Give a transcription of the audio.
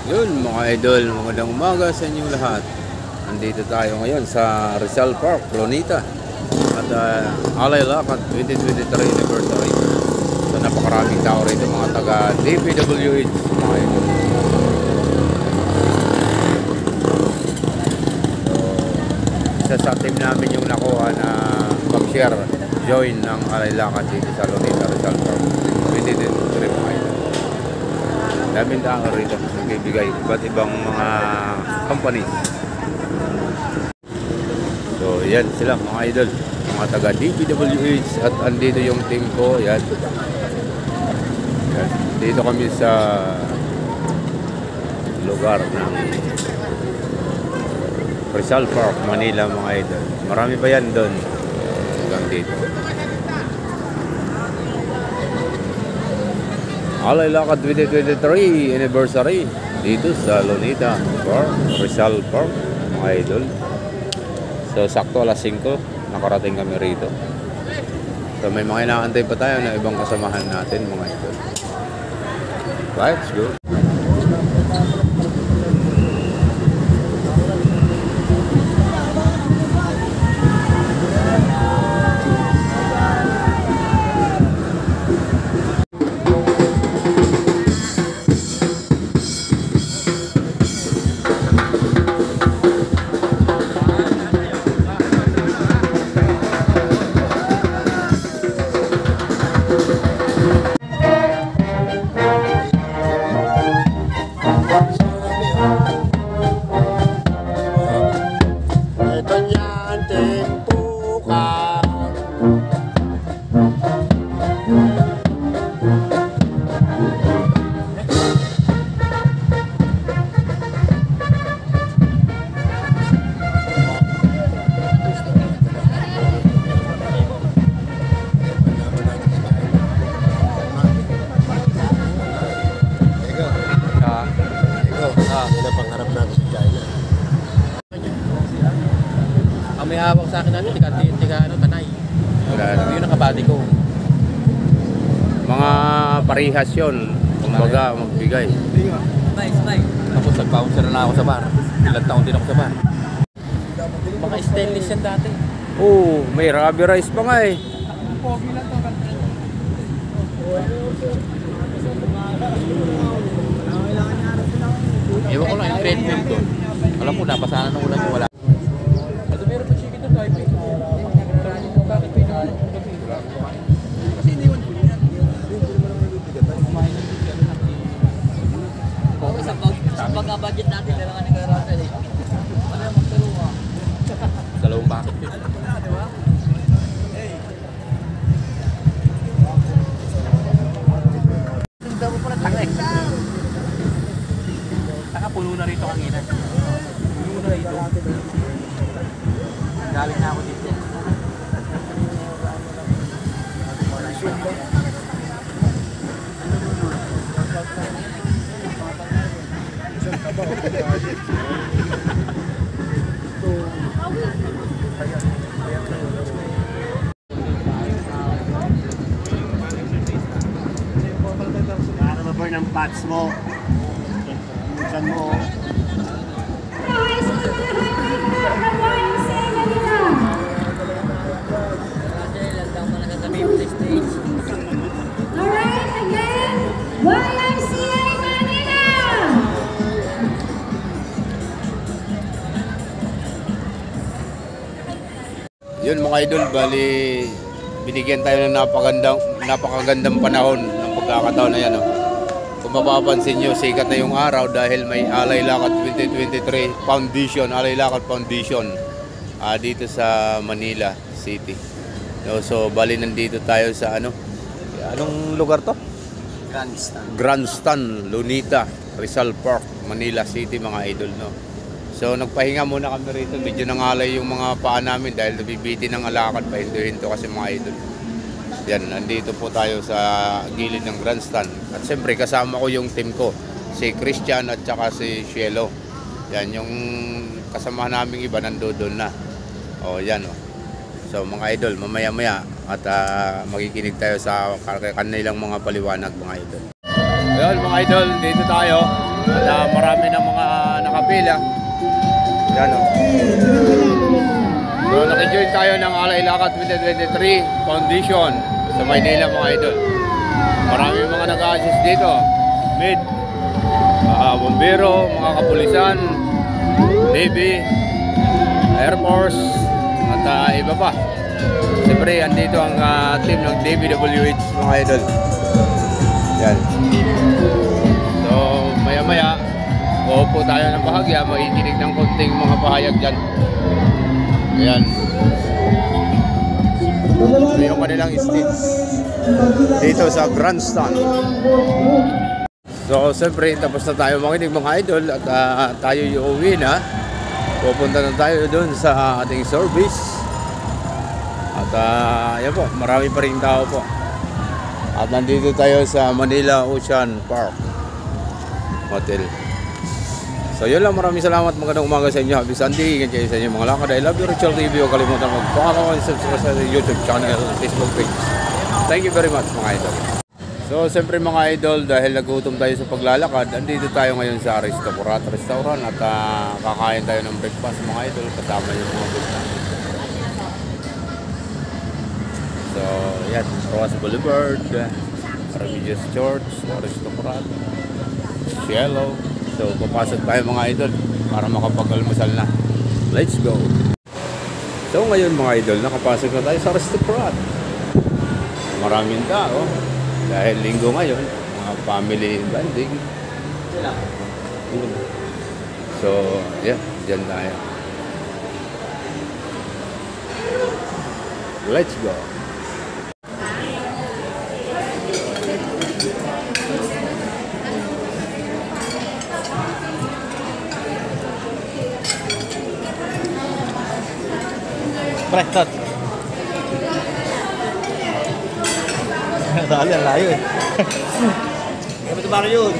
Yun mga idol, magandang umaga sa inyong lahat. Nandito tayo ngayon sa Rizal Park, Lunita. At Alay Lakad 2023 anniversary. So napakaraming tao rito, mga taga DPWH mga idol. So, isa sa team namin yung nakuha na mag-share, join ng Alay Lakad dito sa Lunita, Rizal Park 2023 mga idol. Daming tao rito nagbibigay iba't ibang mga companies. So yan sila mga idol, mga taga DPWH, at andito yung team ko. Yan. Dito kami sa lugar ng Rizal Park, Manila mga idol. Marami pa yan doon hanggang dito. Alay Lakad 2023 anniversary dito sa Lunita Park, Rizal Park mga idol. So sakto alas 5 nakarating kami rito. So may mga inaantay pa tayo na ibang kasamahan natin mga idol. Right, let's go. May hawak sa akin ano, tanay. Yun ang kabady ko. Mga parihas yun, kumbaga magbigay. Nice. Tapos nag-bouncer na ako sa bar. Ilang taon din ako sa bar. Mga stainless yan dati. Oo, may rubberized pa nga eh. Ewan ko lang yung treadmill doon. Alam mo, napasanan ng ulan yung wala. Meron pa chicken doon, type. Bakit pa ito? Kasi iniwan ko yan. Sa pagka-budget natin, kailangan ng karata eh. Ano yung magtulungan? Dalawang bakit yun. Tinda mo pala tanga eh. Taka puno na rito kanina. Puno na rito. Galing na ako dito. Para ma-burn ang fats mo. Saan mo? Alright, again, YMCA Manila! Yun mga idol, bali binigyan tayo ng napakagandang panahon ng pagkakataon na yan. Kung mapapansin nyo, sikat na yung araw dahil may Alay Lakad 2023 Foundation, Alay Lakad Foundation dito sa Manila City. So bali nandito tayo sa anong lugar to? Grandstand, Lunita, Rizal Park, Manila City mga idol, no. So nagpahinga muna kami rito, medyo nangalay yung mga paa namin dahil nabibiti ng alakad, pahinto-hinto kasi mga idol. Yan, nandito po tayo sa gilid ng grandstand. At siyempre kasama ko yung team ko, si Christian at saka si Cielo. Yan, yung kasama namin iba nandoon na. O yan o. So mga idol, mamaya-maya at magikinig tayo sa kanilang mga paliwanag mga idol. Ayun mga idol, dito tayo. At marami dami ng mga nakapila. Yan o. So nakijoin tayo ng Alay Lakad 2023 Foundation sa Maynila mga idol. Marami mga nag-assist dito. Mid, bombero, mga kapulisan, Navy, Air Force, at iba pa. Siyempre, andito ang team ng DPWH mga idol. Yan. So, maya-maya, uupo tayo ng bahagya, makikinig ng konting mga pahayag dyan. Ayan. So, yung kanilang stage dito sa grandstand. So, siyempre, tapos na tayo makinig mga idol at tayo uuwi na. Pupunta na tayo dun sa ating service. At yan po, marami pa rin tao po. At nandito tayo sa Manila Ocean Park Hotel. So yun lang, maraming salamat, magandang umaga sa inyo. Happy Sunday, ingat kayo sa inyo mga lakad. I love you, Richard TV. Huwag kalimutan mag-follow and subscribe sa YouTube channel, Facebook page. Thank you very much mga idol. So siyempre mga idol, dahil nagutom tayo sa paglalakad, andito tayo ngayon sa Aristocrat Restaurant at kakain tayo ng breakfast mga idol kasama yung mga boss namin. So yan, Roas Boulevard, Remedios Church, Aristocrat, Cielo. So papasok tayo mga idol para makapag-almusal na. Let's go! So ngayon mga idol, nakapasok na tayo sa Aristocrat. Maraming tao dahil linggo ngayon, mga family bonding. So yeah, dyan tayo. Let's go! Prestot. Dali, ang layo eh. Kami ito ba yun?